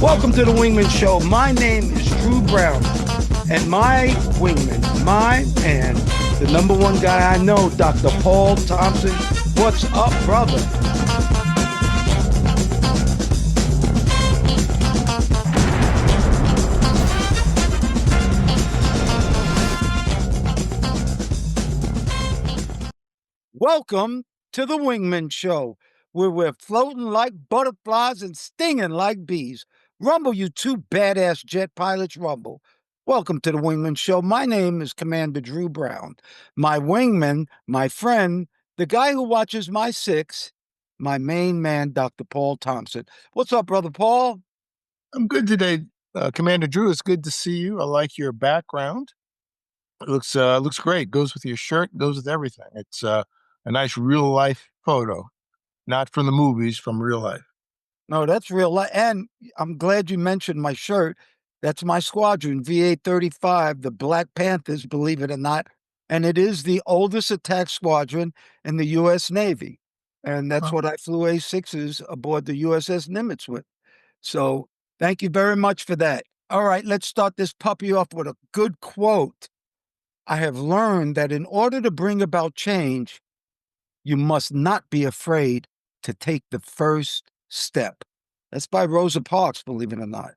Welcome to the Wingman Show. My name is Drew Brown, and my wingman, my man, the number one guy I know, Dr. Paul Thompson. What's up, brother? Welcome to the Wingman Show, where we're floating like butterflies and stinging like bees. Rumble, you two badass jet pilots, rumble. Welcome to the Wingman Show. My name is Commander Drew Brown. My wingman, my friend, the guy who watches my six, my main man, Dr. Paul Thompson. What's up, brother Paul? I'm good today, Commander Drew. It's good to see you. I like your background. It looks great. Goes with your shirt. Goes with everything. It's a nice real life photo, not from the movies, from real life. No, that's real. And I'm glad you mentioned my shirt. That's my squadron, VA-35, the Black Panthers, believe it or not. And it is the oldest attack squadron in the U.S. Navy. And that's Huh. what I flew A6s aboard the USS Nimitz with. So thank you very much for that. All right, let's start this puppy off with a good quote. I have learned that in order to bring about change, you must not be afraid to take the first step. That's by Rosa Parks, believe it or not.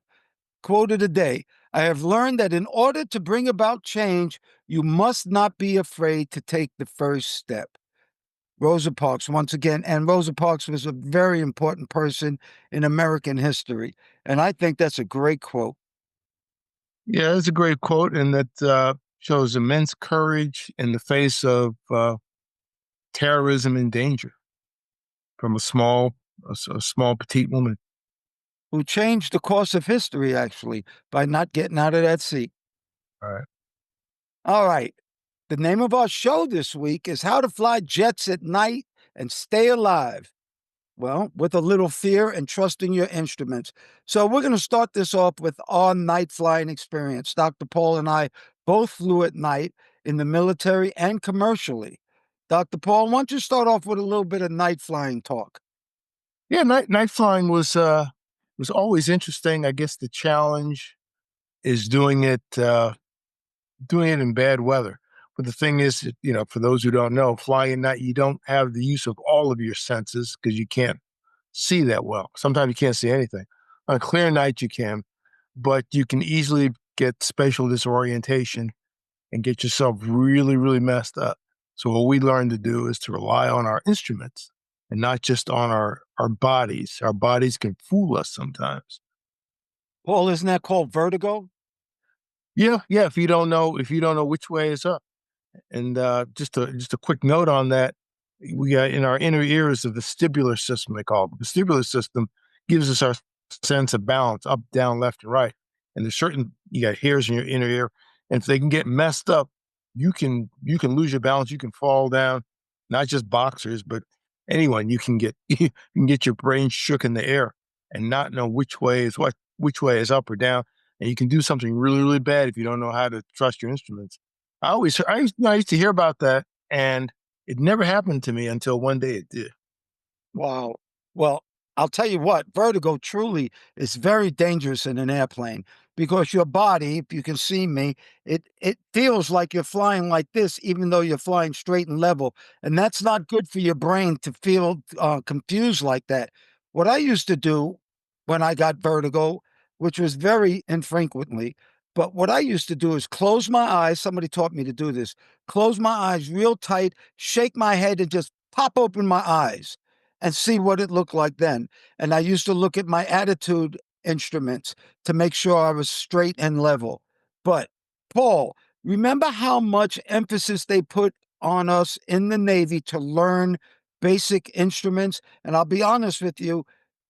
Quote of the day: I have learned that in order to bring about change, you must not be afraid to take the first step. Rosa Parks, once again, and Rosa Parks was a very important person in American history. And I think that's a great quote. Yeah, it's a great quote, and that shows immense courage in the face of terrorism and danger from a small petite woman. Who changed the course of history, actually, by not getting out of that seat. All right. All right. The name of our show this week is How to Fly Jets at Night and Stay Alive. Well, with a little fear and trusting your instruments. So, we're going to start this off with our night flying experience. Dr. Paul and I both flew at night in the military and commercially. Dr. Paul, why don't you start off with a little bit of night flying talk? Yeah, night flying was always interesting. I guess the challenge is doing it in bad weather. But the thing is, for those who don't know, flying at night, you don't have the use of all of your senses because you can't see that well. Sometimes you can't see anything. On a clear night, you can, but you can easily get spatial disorientation and get yourself really, really messed up. So what we learned to do is to rely on our instruments and not just on our bodies. Our bodies can fool us sometimes. Paul, isn't that called vertigo? Yeah, yeah. If you don't know which way is up. And just a quick note on that, we got in our inner ear is the vestibular system, they call it. The vestibular system gives us our sense of balance, up, down, left, and right. And there's certain you got hairs in your inner ear, and if they can get messed up, you can lose your balance, you can fall down. Not just boxers, but anyone. You can get you can get your brain shook in the air and not know which way is up or down, and you can do something really, really bad if you don't know how to trust your instruments. I used to hear about that, and it never happened to me until one day it did. Wow. Well, I'll tell you what, vertigo truly is very dangerous in an airplane because your body, if you can see me, it feels like you're flying like this, even though you're flying straight and level. And that's not good for your brain to feel confused like that. What I used to do when I got vertigo, which was very infrequently, but what I used to do is close my eyes. Somebody taught me to do this. Close my eyes real tight, shake my head, and just pop open my eyes and see what it looked like then. And I used to look at my attitude instruments to make sure I was straight and level. But Paul, remember how much emphasis they put on us in the Navy to learn basic instruments? And I'll be honest with you,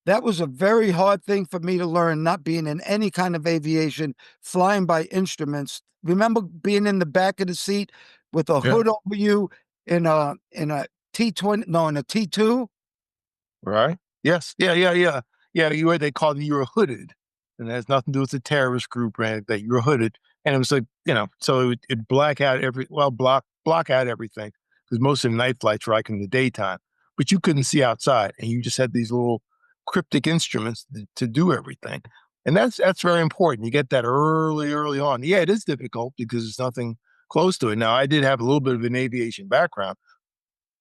that was a very hard thing for me to learn, not being in any kind of aviation, flying by instruments. Remember being in the back of the seat with a Yeah. hood over you in a T-20, no, in a T2? Right? Yes. Yeah, yeah, yeah. Yeah, they called you were hooded. And it has nothing to do with the terrorist group or anything, that you were hooded. And it was like, so it black out block out everything. Because most of the night flights were like in the daytime. But you couldn't see outside and you just had these little cryptic instruments to do everything. And that's very important. You get that early on. Yeah, it is difficult because there's nothing close to it. Now, I did have a little bit of an aviation background,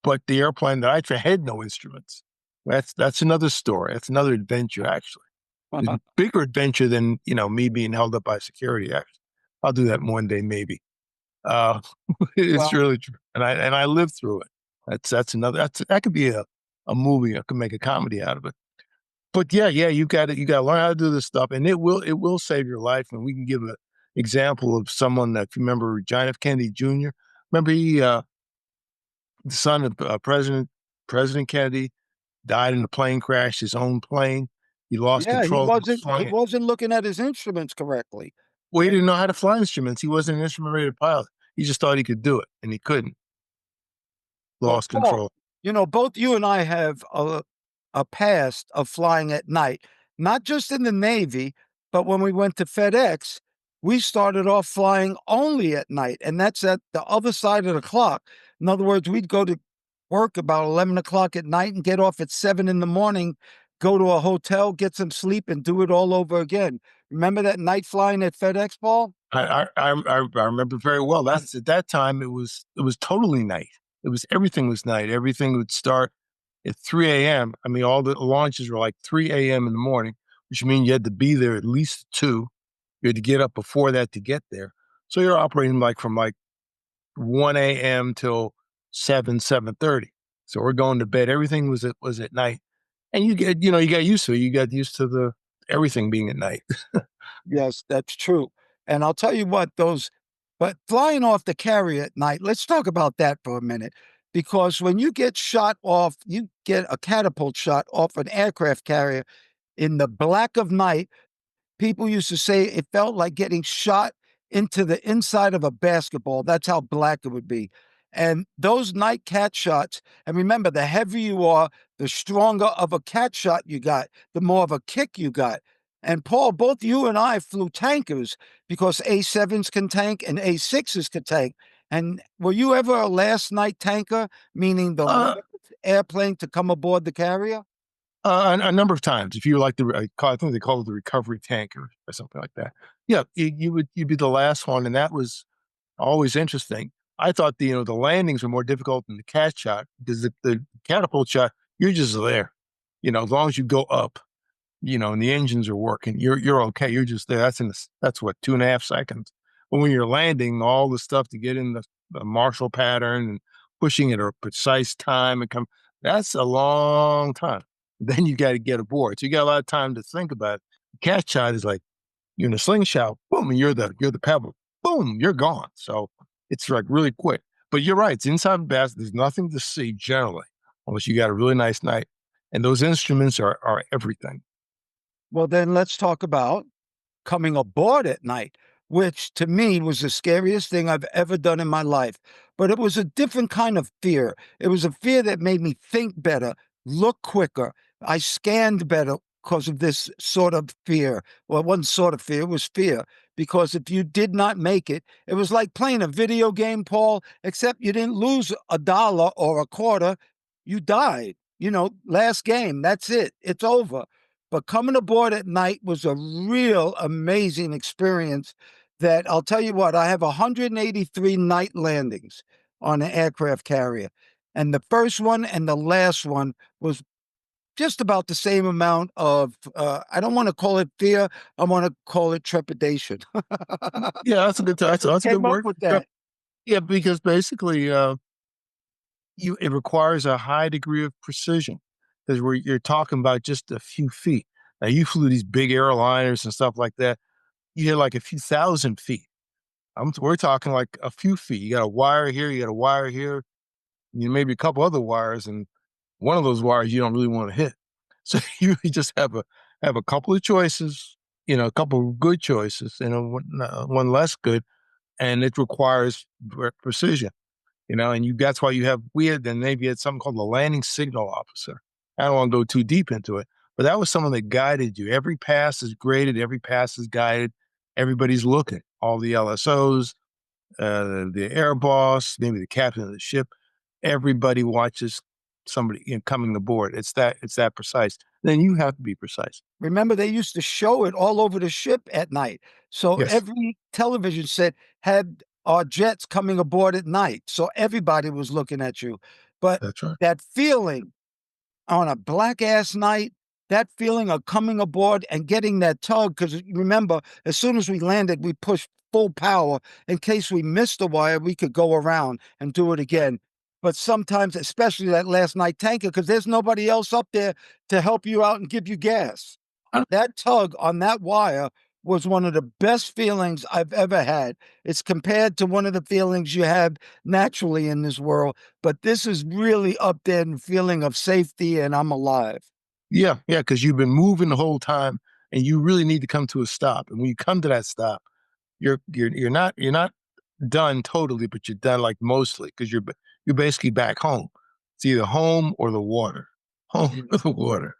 but the airplane that I had no instruments. That's another story. That's another adventure, actually. It's a bigger adventure than me being held up by security. Actually, I'll do that one day, maybe. Uh, it's Well, really true, and I lived through it. That's another. That could be a movie. I could make a comedy out of it. But yeah, you got to learn how to do this stuff, and it will save your life. And we can give an example of someone that, if you remember, John F. Kennedy Jr. Remember, the son of President Kennedy, died in a plane crash. His own plane. He lost yeah, he control. He was wasn't he flying it. wasn't looking at his instruments correctly. Well, he didn't know how to fly instruments. He wasn't an instrument rated pilot. He just thought he could do it, and he couldn't. Well, Lost Paul, control. both you and I have a past of flying at night, not just in the Navy, but when we went to FedEx, we started off flying only at night, and that's at the other side of the clock. In other words, we'd go to work about 11 o'clock at night and get off at 7 in the morning, go to a hotel, get some sleep, and do it all over again. Remember that night flying at FedEx, Paul? I remember very well. That's at that time it was totally night. Everything was night. Everything would start at 3 a.m. I mean, all the launches were like 3 a.m. in the morning, which means you had to be there at least 2. You had to get up before that to get there. So you're operating like from like 1 a.m. till 7:30. So we're going to bed. Everything was at night. And you got used to it. You got used to the everything being at night. Yes, that's true. And I'll tell you what, but flying off the carrier at night, let's talk about that for a minute. Because when you get shot off, you get a catapult shot off an aircraft carrier in the black of night. People used to say it felt like getting shot into the inside of a basketball. That's how black it would be. And those night cat shots, and remember, the heavier you are, the stronger of a cat shot you got, the more of a kick you got. And Paul, both you and I flew tankers because A7s can tank and A6s can tank. And were you ever a last night tanker, meaning the Uh, last airplane to come aboard the carrier? a number of times. If you like I think they call it the recovery tank or something like that. Yeah, you'd be the last one, and that was always interesting. I thought the landings were more difficult than the cat shot because the catapult shot, you're just there. As long as you go up, and the engines are working, you're okay. You're just there. That's what, 2.5 seconds. But when you're landing, all the stuff to get in the Marshall pattern and pushing at a precise time and come, that's a long time. Then you got to get aboard. So you got a lot of time to think about it. Cat shot is like you're in a slingshot, boom, and you're the pebble, boom, you're gone. So it's like really quick. But you're right, it's inside the basket. There's nothing to see generally, unless you got a really nice night. And those instruments are everything. Well, then let's talk about coming aboard at night, which to me was the scariest thing I've ever done in my life. But it was a different kind of fear. It was a fear that made me think better, look quicker. I scanned better because of this sort of fear. Well, it wasn't sort of fear, it was fear. Because if you did not make it, it was like playing a video game, Paul, except you didn't lose a dollar or a quarter. You died. Last game, that's it. It's over. But coming aboard at night was a real amazing experience that I'll tell you what, I have 183 night landings on an aircraft carrier. And the first one and the last one was just about the same amount of, I don't want to call it fear, I want to call it trepidation. Yeah, that's a good. That's a good Came up word. with Yep. that. Yeah, because basically, it requires a high degree of precision because you're talking about just a few feet. Now you flew these big airliners and stuff like that. You had like a few thousand feet. We're talking like a few feet. You got a wire here, you got a wire here, maybe a couple other wires, and one of those wires you don't really want to hit. So you just have a couple of choices, a couple of good choices, one less good, and it requires precision. And that's why the Navy had something called the landing signal officer. I don't want to go too deep into it, but that was someone that guided you. Every pass is graded, every pass is guided, everybody's looking, all the LSOs, the air boss, maybe the captain of the ship. Everybody watches somebody coming aboard. It's that precise. then you have to be precise. Remember, they used to show it all over the ship at night. So Yes, every television set had our jets coming aboard at night. So everybody was looking at you. But that's right. that feeling on a black ass night, that feeling of coming aboard and getting that tug, because remember, as soon as we landed, we pushed full power. In case we missed the wire, we could go around and do it again. But sometimes, especially that last night tanker, because there's nobody else up there to help you out and give you gas. That tug on that wire was one of the best feelings I've ever had. It's compared to one of the feelings you have naturally in this world, but this is really up there in feeling of safety and I'm alive. Yeah, yeah, because you've been moving the whole time, and you really need to come to a stop. And when you come to that stop, you're not done totally, but you're done like mostly because you're basically back home. It's either home or the water, home or the water.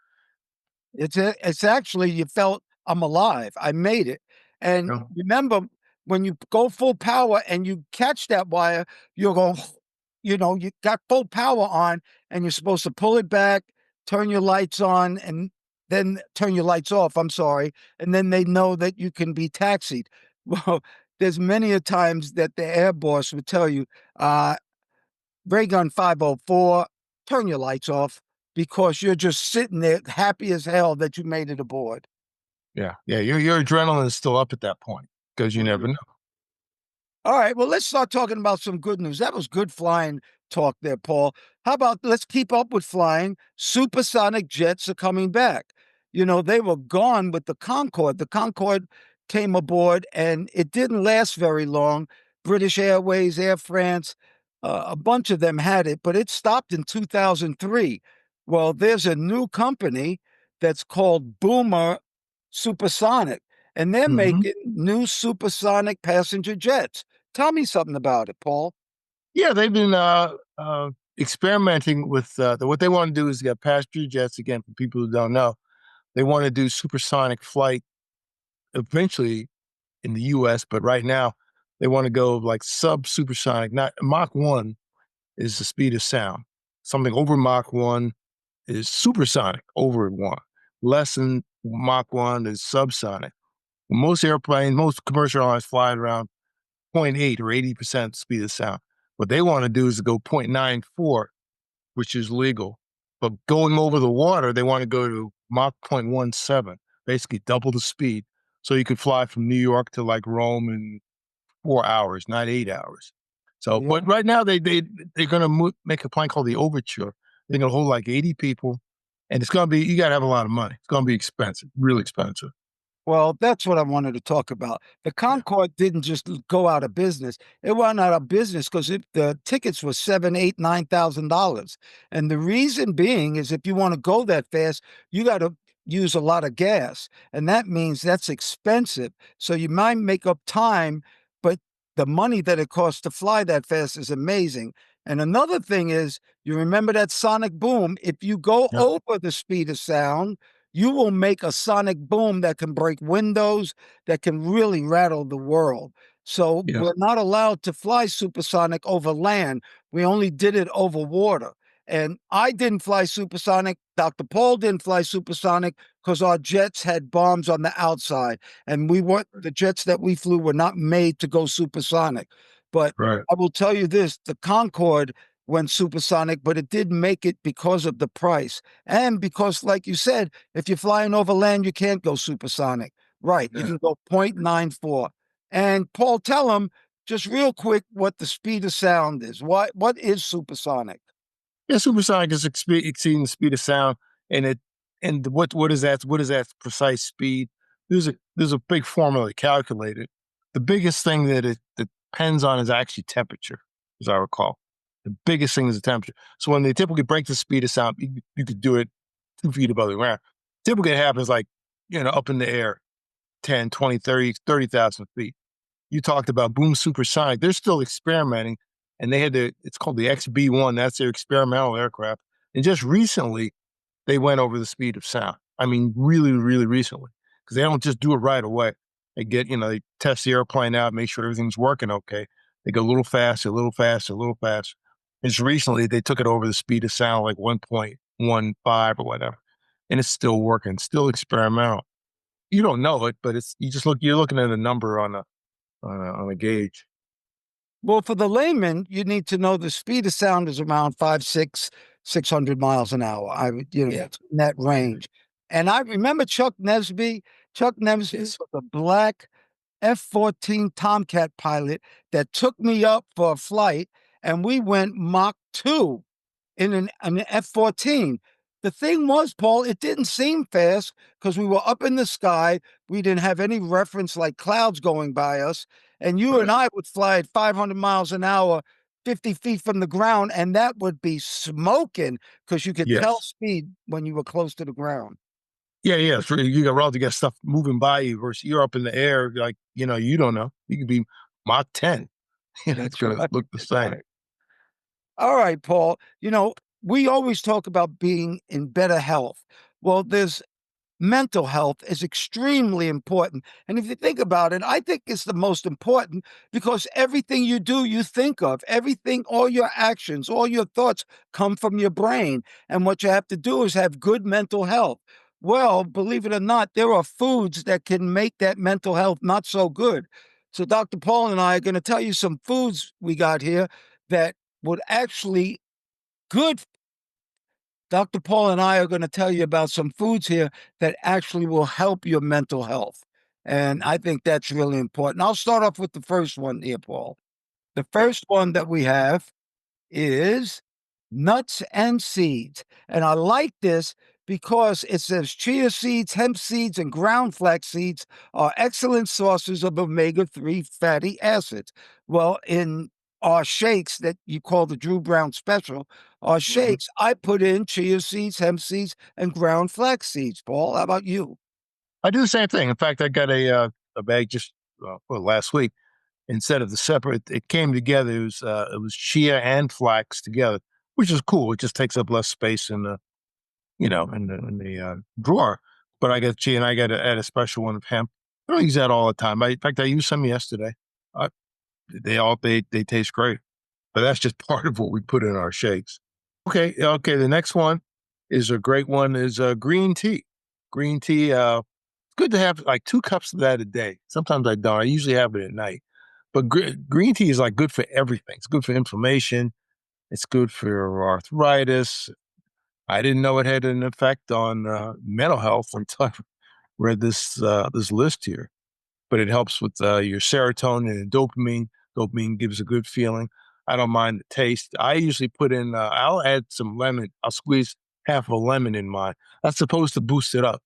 It's actually you felt I'm alive. I made it. And Yeah, remember when you go full power and you catch that wire, you're going, you got full power on and you're supposed to pull it back, turn your lights on, and then turn your lights off. I'm sorry. And then they know that you can be taxied. Well, there's many a times that the air boss would tell you, uh, Ray Gun 504, turn your lights off because you're just sitting there happy as hell that you made it aboard. yeah, yeah. Your adrenaline is still up at that point because you never know. All right, well, let's start talking about some good news. That was good flying talk there, Paul. How about let's keep up with flying? Supersonic jets are coming back. They were gone with the Concorde. The Concorde came aboard and it didn't last very long. British Airways, Air France, a bunch of them had it, but it stopped in 2003. Well, there's a new company that's called Boomer Supersonic, and they're Hmm. making new supersonic passenger jets. Tell me something about it, Paul. Yeah, they've been experimenting with what they want to do is get passenger jets again. For people who don't know, they want to do supersonic flight eventually in the U.S., but right now they want to go like sub supersonic. Not Mach 1 is the speed of sound. Something over Mach 1 is supersonic over 1. Less than Mach 1 is subsonic. Most airplanes, most commercial airlines fly at around zero point 0.8 or 80% speed of sound. What they want to do is to go 0.94, which is legal. But going over the water, they want to go to Mach 0.17, basically double the speed. So you could fly from New York to like Rome in 4 hours, not 8 hours. So, Yeah. but right now they're going to make a plane called the Overture. They're going to hold like 80 people, and it's going to be you got to have a lot of money. It's going to be expensive, really expensive. Well, that's what I wanted to talk about. The Yeah, Concorde didn't just go out of business. It went out of business because the tickets were 7, 8, $9,000. And the reason being is if you want to go that fast, you got to use a lot of gas. And that means that's expensive. So you might make up time, but the money that it costs to fly that fast is amazing. And another thing is, you remember that sonic boom. If you go yeah, over the speed of sound, you will make a sonic boom that can break windows, that can really rattle the world. So yeah, we're not allowed to fly supersonic over land. We only did it over water. And I didn't fly supersonic. Dr. Paul didn't fly supersonic because our jets had bombs on the outside. And the jets that we flew were not made to go supersonic. But right. I will tell you this, the Concorde went supersonic, but it didn't make it because of the price. And because, like you said, if you're flying over land, you can't go supersonic. Right. You Yeah. can go 0.94. And Paul, tell them just real quick what the speed of sound is. What is supersonic? Yeah, supersonic is exceeding the speed of sound, and what is that? What is that precise speed? There's a big formula to calculate it. The biggest thing that it depends on is actually temperature, as I recall. The biggest thing is the temperature. So when they typically break the speed of sound, you could do it 2 feet above the ground. Typically, it happens like up in the air, 10, 20, 30,000 feet. You talked about boom supersonic. They're still experimenting, and they had it's called the XB-1. That's their experimental aircraft. And just recently, they went over the speed of sound. I mean, really, really recently, because they don't just do it right away. They test the airplane out, make sure everything's working okay. They go a little faster, a little faster, a little faster. And just recently, they took it over the speed of sound, like 1.15 or whatever. and it's still working, still experimental. You don't know it, but it's you just look you're looking at a number on a gauge. Well, for the layman, you need to know the speed of sound is around 600 miles an hour. I would, Yeah. it's in that range. And I remember Chuck Nesby. Chuck Nesby Yes. was a black F-14 Tomcat pilot that took me up for a flight, and we went Mach 2 in an F-14. The thing was, Paul, it didn't seem fast because we were up in the sky. We didn't have any reference like clouds going by us. And you and Right. I would fly at 500 miles an hour, 50 feet from the ground, and that would be smoking because you could tell Yes. speed when you were close to the ground. Yeah, yeah. It's really, you got relative, you got stuff moving by you versus you're up in the air, like you don't know. You could be Mach 10. It's That's gonna right. look the That's same. right. All right, Paul. We always talk about being in better health. Well, there's mental health is extremely important. And if you think about it, I think it's the most important because everything you do, you think of, everything, all your actions, all your thoughts come from your brain. And what you have to do is have good mental health. Well, believe it or not, there are foods that can make that mental health not so good. So, Dr. Paul and I are going to tell you some foods we got here that would actually good. Dr. Paul and I are going to tell you about some foods here that actually will help your mental health. And I think that's really important. I'll start off with the first one here, Paul. The first one that we have is nuts and seeds. And I like this because it says chia seeds, hemp seeds, and ground flax seeds are excellent sources of omega-3 fatty acids. Well, in our shakes that you call the Drew Brown Special, our Mhm. shakes, I put in chia seeds, hemp seeds, and ground flax seeds. Paul, how about you? I do the same thing. In fact, I got a bag just last week. Instead of the separate, it came together. It was chia and flax together, which is cool. It just takes up less space in the drawer. But I got chia and I got to add a special one of hemp. I don't use that all the time. In fact, I used some yesterday. Uh, they taste great, but that's just part of what we put in our shakes. Okay, okay. The next one is a great one. Is green tea. Green tea. It's good to have like 2 cups of that a day. Sometimes I don't. I usually have it at night. But green tea is like good for everything. It's good for inflammation. It's good for arthritis. I didn't know it had an effect on mental health until I read this list here. But it helps with your serotonin and dopamine. Dopamine gives a good feeling. I don't mind the taste. I usually put in. I'll add some lemon. I'll squeeze half a lemon in mine. That's supposed to boost it up.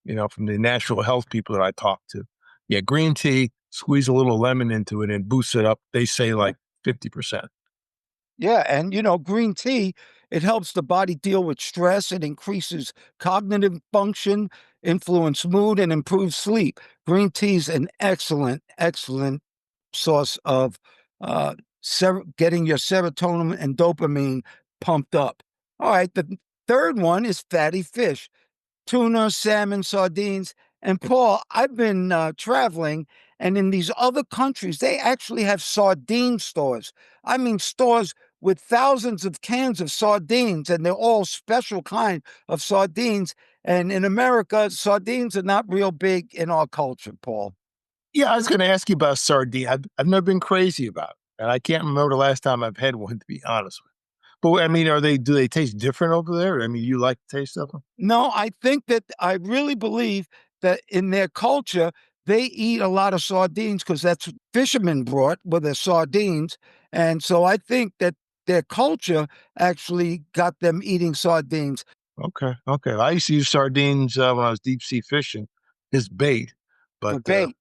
From the natural health people that I talk to. Yeah, green tea. Squeeze a little lemon into it and boost it up. They say like 50%. Yeah, and green tea, it helps the body deal with stress. It increases cognitive function, influence mood, and improves sleep. Green tea is an excellent, excellent source of getting your serotonin and dopamine pumped up. All right, the third one is fatty fish tuna, salmon, sardines. And Paul, I've been traveling, and in these other countries, they actually have sardine stores. I mean, stores with thousands of cans of sardines, and they're all special kind of sardines. And in America, sardines are not real big in our culture, Paul. Yeah, I was going to ask you about sardine. I've never been crazy about it, and I can't remember the last time I've had one. To be honest with you, but I mean, do they taste different over there? I mean, you like the taste of them? No, I think that I really believe that in their culture, they eat a lot of sardines because that's what fishermen brought with their sardines. And so I think that their culture actually got them eating sardines Okay, okay. I used to use sardines when I was deep sea fishing as bait, but for bait.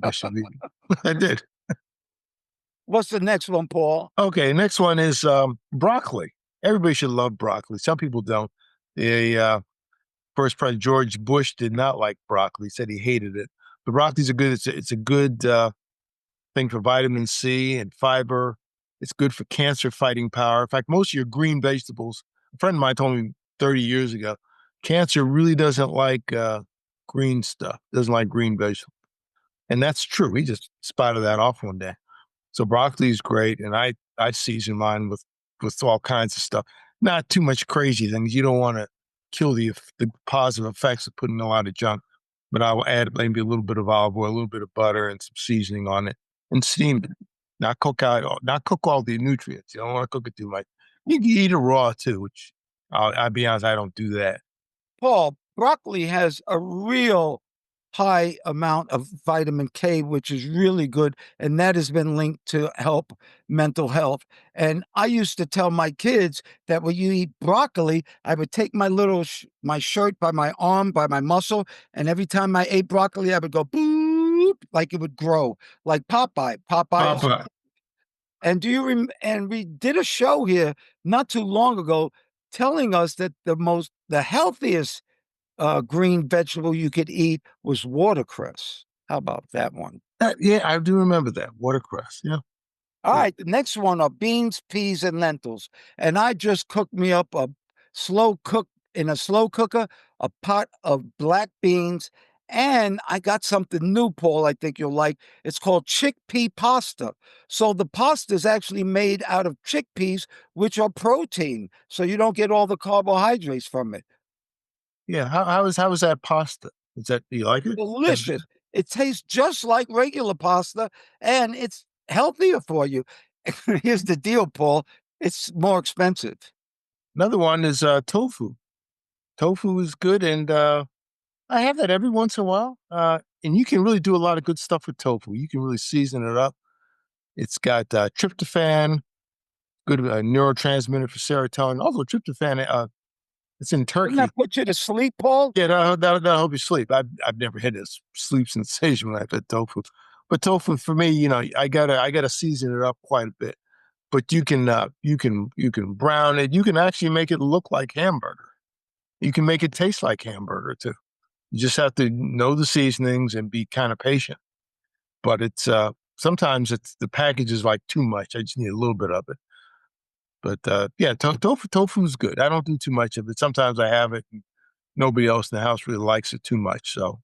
I should be. I did. What's the next one, Paul? Okay, next one is broccoli. Everybody should love broccoli. Some people don't. The first president George Bush did not like broccoli. He said he hated it. But broccoli's a good. It's a good thing for vitamin C and fiber. It's good for cancer fighting power. In fact, most of your green vegetables. A friend of mine told me 30 years ago, cancer really doesn't like green stuff. Doesn't like green vegetables, and that's true. He just spotted that off one day. So broccoli is great, and I season mine with all kinds of stuff. Not too much crazy things. You don't want to. kill the positive effects of putting a lot of junk. But I will add maybe a little bit of olive oil, a little bit of butter, and some seasoning on it, and steam it. Not cook all the nutrients. You don't want to cook it too much. You can eat it raw too, which I'll be honest, I don't do that. Paul, broccoli has a real high amount of vitamin K, which is really good. And that has been linked to help mental health. And I used to tell my kids that when you eat broccoli, I would take my my shirt by my arm, by my muscle. And every time I ate broccoli, I would go boop, like it would grow, like Popeye. Popeye is. Papa. And and we did a show here not too long ago telling us that the healthiest green vegetable you could eat was watercress. How about that one? Yeah, I do remember that watercress. Yeah, All yeah, right, the next one are beans, peas, and lentils. And I just cooked me up a slow cook in a slow cooker, a pot of black beans, and I got something new, Paul, I think you'll like. It's called chickpea pasta. So the pasta is actually made out of chickpeas, which are protein. So you don't get all the carbohydrates from it. yeah. How is that pasta? Is that do you like it? Delicious. It tastes just like regular pasta, and it's healthier for you. Here's the deal, Paul. It's more expensive. Another one is tofu. Tofu is good, and I have that every once in a while. And you can really do a lot of good stuff with tofu. You can really season it up. It's got tryptophan, good neurotransmitter for serotonin. Also, tryptophan, it's in Doesn't that turkey. put you to sleep, Paul? Yeah, that'll help you sleep. I've never had this sleep sensation when I've had tofu, but tofu for me, I gotta season it up quite a bit. But you can brown it. You can actually make it look like hamburger. You can make it taste like hamburger too. You just have to know the seasonings and be kind of patient. But it's sometimes it's the package is like too much. I just need a little bit of it. But yeah, tofu is good. I don't do too much of it. Sometimes I have it. And nobody else in the house really likes it too much, so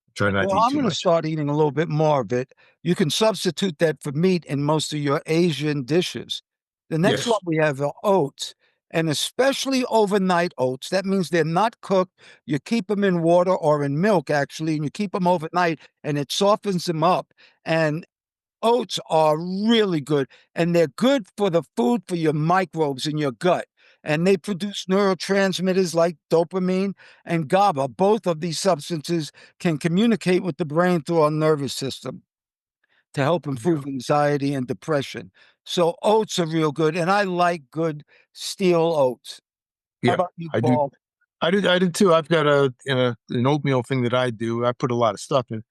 I try not Well, to eat I'm too going to much. start eating a little bit more of it. You can substitute that for meat in most of your Asian dishes. The next one Yes. we have are oats, and especially overnight oats. That means they're not cooked. You keep them in water or in milk, actually, and you keep them overnight, and it softens them up. And oats are really good, and they're good for the food for your microbes in your gut. And they produce neurotransmitters like dopamine and GABA. Both of these substances can communicate with the brain through our nervous system to help Yeah. improve anxiety and depression. So oats are real good, and I like good steel oats. How Yeah. about you, I do. Paul? I did too. I've got an oatmeal thing that I do. I put a lot of stuff in.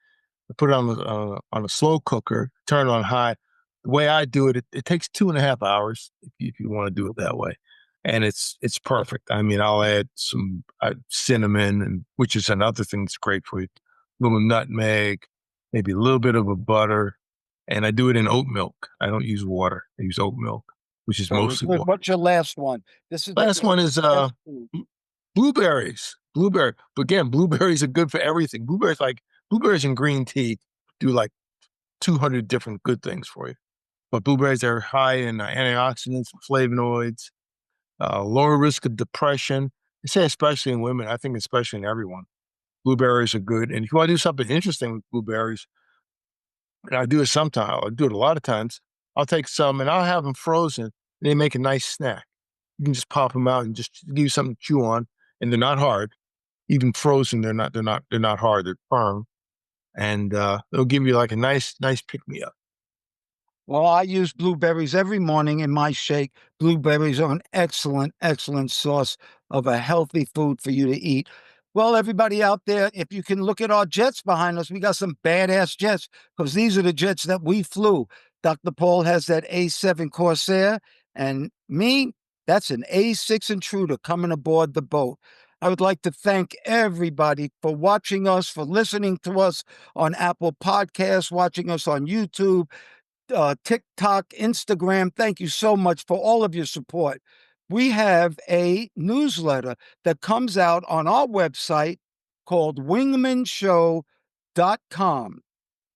I put it on a slow cooker, turn it on high. The way I do it, it takes 2.5 hours if you want to do it that way, and it's perfect. I mean, I'll add some cinnamon, and which is another thing that's great for you. A little nutmeg, maybe a little bit of a butter, and I do it in oat milk. I don't use water. I use oat milk, which is Very mostly good. water. What's your last one? This is Last one is best food. blueberries. Blueberry. But again, blueberries are good for everything. Blueberries and green tea do like 200 different good things for you. But blueberries are high in antioxidants, flavonoids, lower risk of depression. I say especially in women. I think especially in everyone. Blueberries are good. And if you want to do something interesting with blueberries, and I do it sometimes, I do it a lot of times, I'll take some and I'll have them frozen and they make a nice snack. You can just pop them out and just give you something to chew on. And they're not hard. Even frozen, they're not hard. They're firm. And they'll give you like a nice pick me up. Well, I use blueberries every morning in my shake. Blueberries are an excellent, excellent source of a healthy food for you to eat. Well, everybody out there, if you can look at our jets behind us, we got some badass jets because these are the jets that we flew. Dr. Paul has that A7 Corsair, and me, that's an A6 Intruder coming aboard the boat. I would like to thank everybody for watching us, for listening to us on Apple Podcasts, watching us on YouTube, TikTok, Instagram. Thank you so much for all of your support. We have a newsletter that comes out on our website called wingmanshow.com.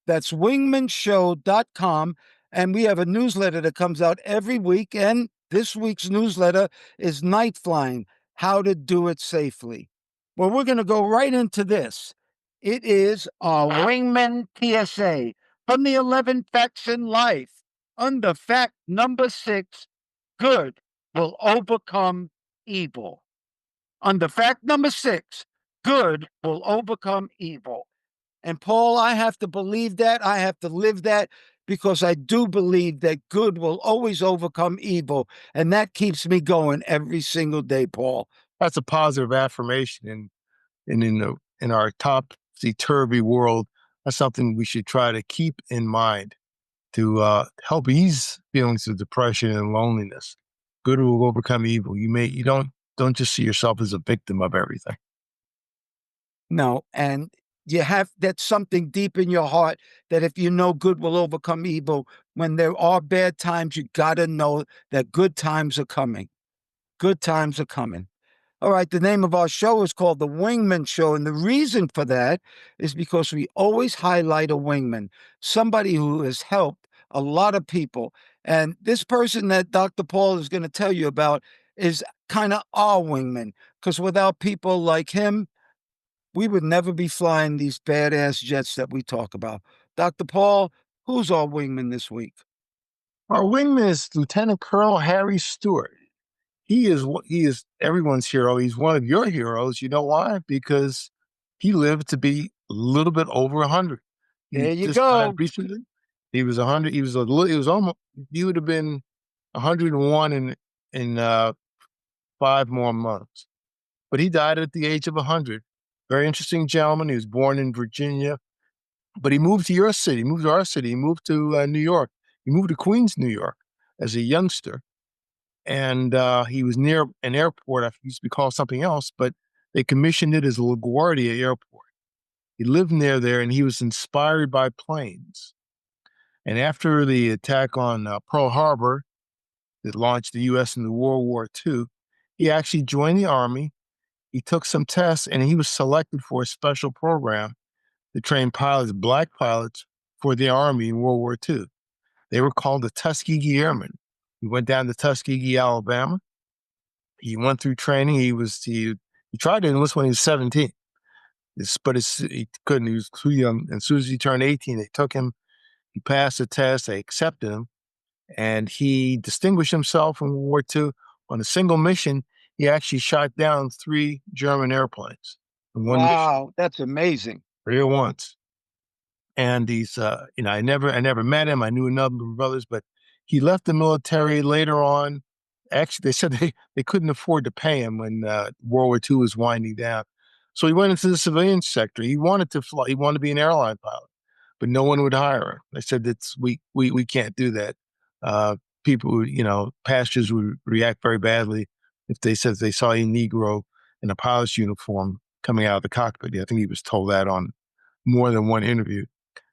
That's wingmanshow.com. And we have a newsletter that comes out every week. And this week's newsletter is Night Flying, how to do it safely. Well, we're going to go right into this. It is our Wingman PSA from the 11 Facts in Life. Under fact number 6, good will overcome evil. Under fact number 6, good will overcome evil. And Paul, I have to believe that. I have to live that because I do believe that good will always overcome evil. And that keeps me going every single day, Paul. That's a positive affirmation, and in our topsy turvy world, that's something we should try to keep in mind to help ease feelings of depression and loneliness. Good will overcome evil. You don't just see yourself as a victim of everything. No, and you have that's something deep in your heart that if you know good will overcome evil, when there are bad times, you got to know that good times are coming. Good times are coming. All right, the name of our show is called The Wingman Show. And the reason for that is because we always highlight a wingman, somebody who has helped a lot of people. And this person that Dr. Paul is going to tell you about is kind of our wingman, because without people like him, we would never be flying these badass jets that we talk about. Dr. Paul, who's our wingman this week? Our wingman is Lieutenant Colonel Harry Stewart. He is everyone's hero. He's one of your heroes. You know why? Because he lived to be a little bit over 100. There He you just died go. recently. He was 100. He was almost. He would have been 101 in 5 more months. But he died at the age of 100. Very interesting gentleman. He was born in Virginia, but he moved to your city. He moved to our city. He moved to New York. He moved to Queens, New York, as a youngster, and he was near an airport. I used to be called something else, but they commissioned it as LaGuardia Airport. He lived near there, and he was inspired by planes. And after the attack on Pearl Harbor that launched the U.S. into World War II, he actually joined the Army. He took some tests, and he was selected for a special program to train pilots, black pilots, for the Army in World War II. They were called the Tuskegee Airmen. He went down to Tuskegee, Alabama. He went through training. He tried to enlist when he was 17, he couldn't. He was too young. And as soon as he turned 18, they took him. He passed the test. They accepted him, and he distinguished himself in World War II. On a single mission, he actually shot down 3 German airplanes in one mission, Wow, that's amazing. 3 at once. And I never met him. I knew a number of brothers, but he left the military later on. Actually, they said they couldn't afford to pay him when World War II was winding down. So he went into the civilian sector. He wanted to fly. He wanted to be an airline pilot, but no one would hire him. They said that's we can't do that. Uh, People, pastors would react very badly if they said they saw a Negro in a pilot's uniform coming out of the cockpit. I think he was told that on more than one interview.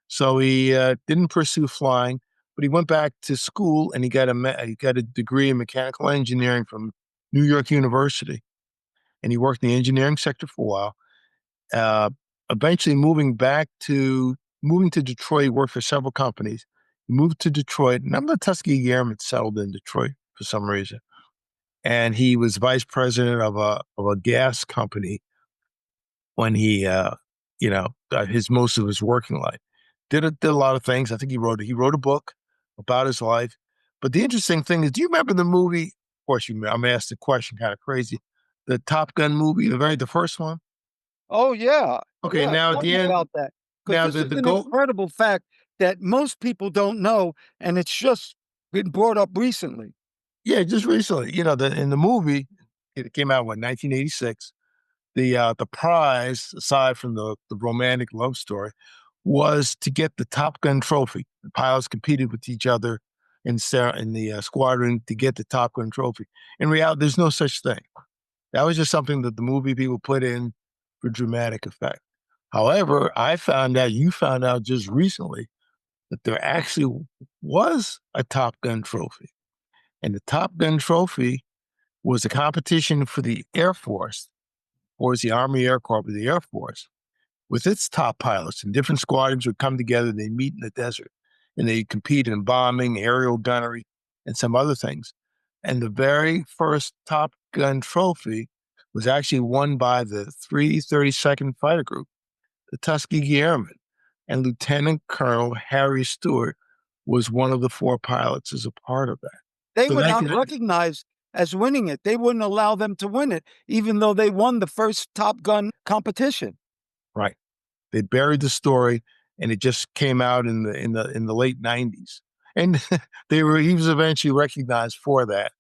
So he didn't pursue flying, but he went back to school and he got a degree in mechanical engineering from New York University. And he worked in the engineering sector for a while. Uh, Eventually moving to Detroit, he worked for several companies. He moved to Detroit. And I'm the Tuskegee Airmen settled in Detroit for some reason. And he was vice president of a gas company when his most of his working life. Did a lot of things. I think he wrote a book about his life. But the interesting thing is, do you remember the movie? Of course, I'm asked the question kind of crazy. The Top Gun movie, the first one. Oh, yeah. Okay, Yeah. now at Tell the me end, about that. Because now this is the an goal. incredible fact that most people don't know, and it's just been brought up recently. Yeah, just recently, in the movie, it came out in 1986. The prize, aside from the romantic love story, was to get the Top Gun trophy. The pilots competed with each other in the squadron to get the Top Gun trophy. In reality, there's no such thing. That was just something that the movie people put in for dramatic effect. However, you found out just recently that there actually was a Top Gun trophy. And the Top Gun trophy was a competition for the Air Force, or the Army Air Corps, of the Air Force, with its top pilots. And different squadrons would come together, they meet in the desert, and they compete in bombing, aerial gunnery, and some other things. And the very first Top Gun trophy was actually won by the 332nd Fighter Group, the Tuskegee Airmen, and Lieutenant Colonel Harry Stewart was one of the 4 pilots as a part of that. They So were not recognized as winning it. They wouldn't allow them to win it, even though they won the first Top Gun competition. right. They buried the story, and it just came out in the late 90s. And he was eventually recognized for that.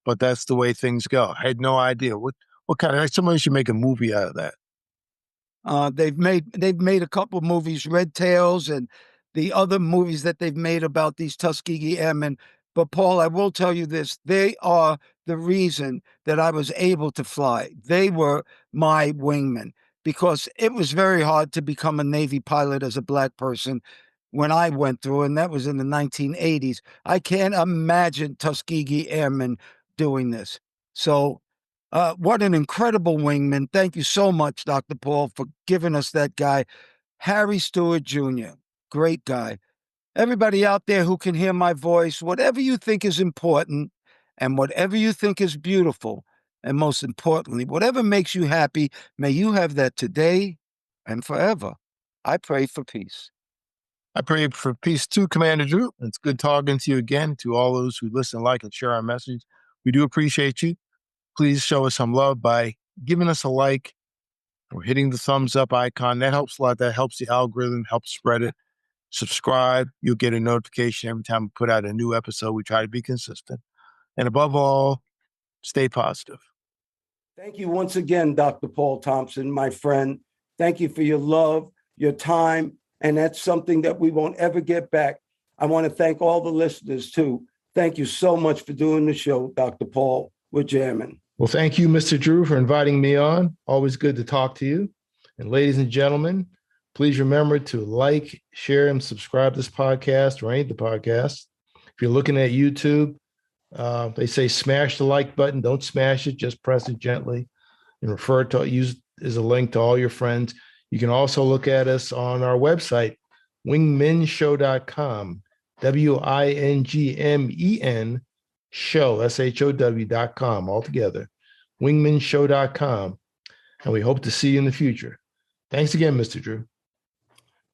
But that's the way things go. I had no idea what kind of somebody should make a movie out of that. They've made a couple of movies, Red Tails, and the other movies that they've made about these Tuskegee Airmen. But Paul, I will tell you this: they are the reason that I was able to fly. They were my wingmen because it was very hard to become a Navy pilot as a black person when I went through, and that was in the 1980s. I can't imagine Tuskegee Airmen doing this. So what an incredible wingman. Thank you so much, Dr. Paul, for giving us that guy. Harry Stewart Jr., great guy. Everybody out there who can hear my voice, whatever you think is important and whatever you think is beautiful, and most importantly, whatever makes you happy, may you have that today and forever. I pray for peace. I pray for peace too, Commander Drew. It's good talking to you again. To all those who listen, like, and share our message, we do appreciate you. Please show us some love by giving us a like or hitting the thumbs up icon. That helps a lot. That helps the algorithm, helps spread it. Subscribe. You'll get a notification every time we put out a new episode. We try to be consistent. And above all, stay positive. Thank you once again, Dr. Paul Thompson, my friend. Thank you for your love, your time, and that's something that we won't ever get back. I want to thank all the listeners, too. Thank you so much for doing the show, Dr. Paul. We're jamming. Well, thank you, Mr. Drew, for inviting me on. Always good to talk to you. And ladies and gentlemen, please remember to like, share, and subscribe to this podcast or any of the podcasts. If you're looking at YouTube, they say smash the like button. Don't smash it. Just press it gently and refer to use as a link to all your friends. You can also look at us on our website, wingmenshow.com, WINGMEN show, SHOW.com, altogether, wingmenshow.com. And we hope to see you in the future. Thanks again, Mr. Drew.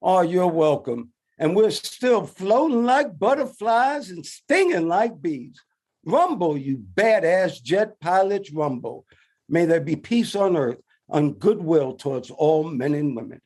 Oh, you're welcome. And we're still floating like butterflies and stinging like bees. Rumble, you badass jet pilots, rumble. May there be peace on earth, and goodwill towards all men and women.